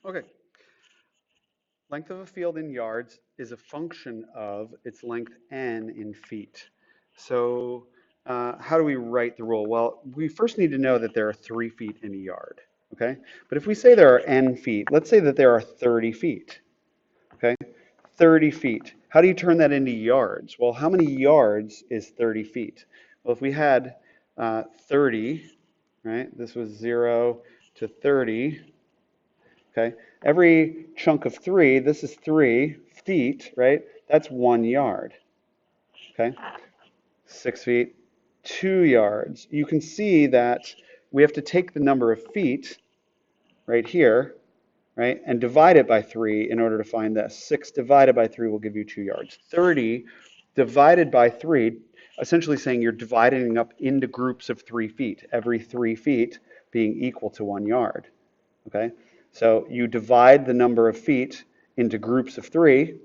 Okay. Length of a field in yards is a function of its length n in feet. So how do we write the rule? Well, we first need to know that there are 3 feet in a yard, okay? But if we say there are n feet, let's say that there are 30 feet, okay? 30 feet. How do you turn that into yards? Well, how many yards is 30 feet? Well, if we had 30, right? This was 0 to 30, okay? Every chunk of 3, this is 3 feet, right? That's 1 yard, okay? 6 feet, 2 yards. You can see that we have to take the number of feet right here, right, and divide it by 3 in order to find this. 6 divided by 3 will give you 2 yards. 30 divided by 3, essentially saying you're dividing up into groups of 3 feet, every 3 feet being equal to 1 yard, okay? So you divide the number of feet into groups of 3,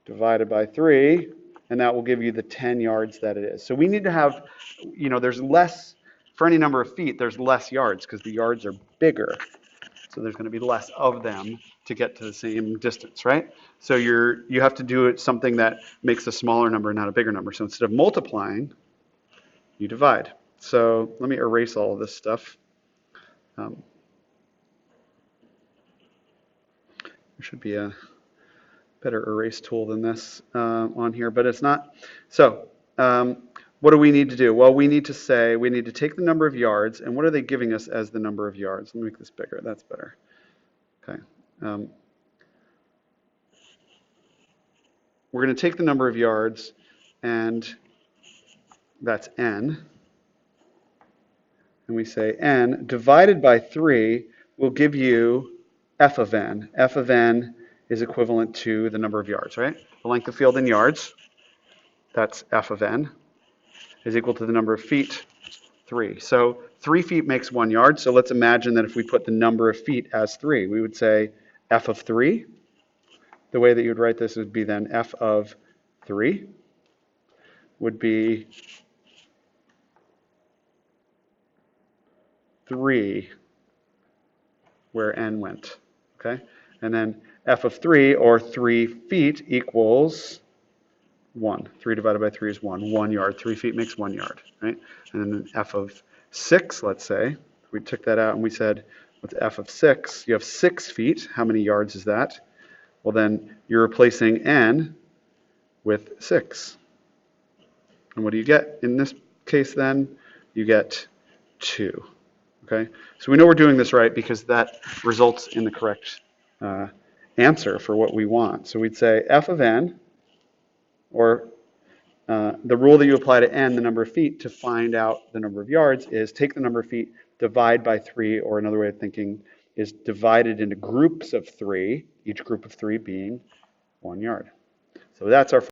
divided by 3, and that will give you the 10 yards that it is. So we need to have, there's less, for any number of feet, there's less yards because the yards are bigger. So there's going to be less of them to get to the same distance, right? So you have to do it something that makes a smaller number, not a bigger number. So instead of multiplying, you divide. So let me erase all of this stuff. There should be a better erase tool than this on here, but it's not. So what do we need to do? Well, we need to take the number of yards, and what are they giving us as the number of yards? Let me make this bigger. That's better. Okay. We're going to take the number of yards, and that's n. And we say n divided by 3 will give you f of n. F of n is equivalent to the number of yards, right? The length of field in yards, that's f of n, is equal to the number of feet, 3. So 3 feet makes 1 yard. So let's imagine that if we put the number of feet as 3, we would say f of 3. The way that you would write this would be then f of 3 would be 3 where n went, okay? And then f of 3, or 3 feet, equals 1. 3 divided by 3 is 1. 1 yard. 3 feet makes 1 yard, right? And then f of 6, let's say, we took that out and we said, what's f of 6? You have 6 feet. How many yards is that? Well, then you're replacing n with 6. And what do you get in this case then? You get 2. Okay? So we know we're doing this right because that results in the correct answer for what we want. So we'd say f of n, or the rule that you apply to n, the number of feet, to find out the number of yards is take the number of feet, divide by 3, or another way of thinking is divided into groups of 3, each group of 3 being 1 yard. So that's our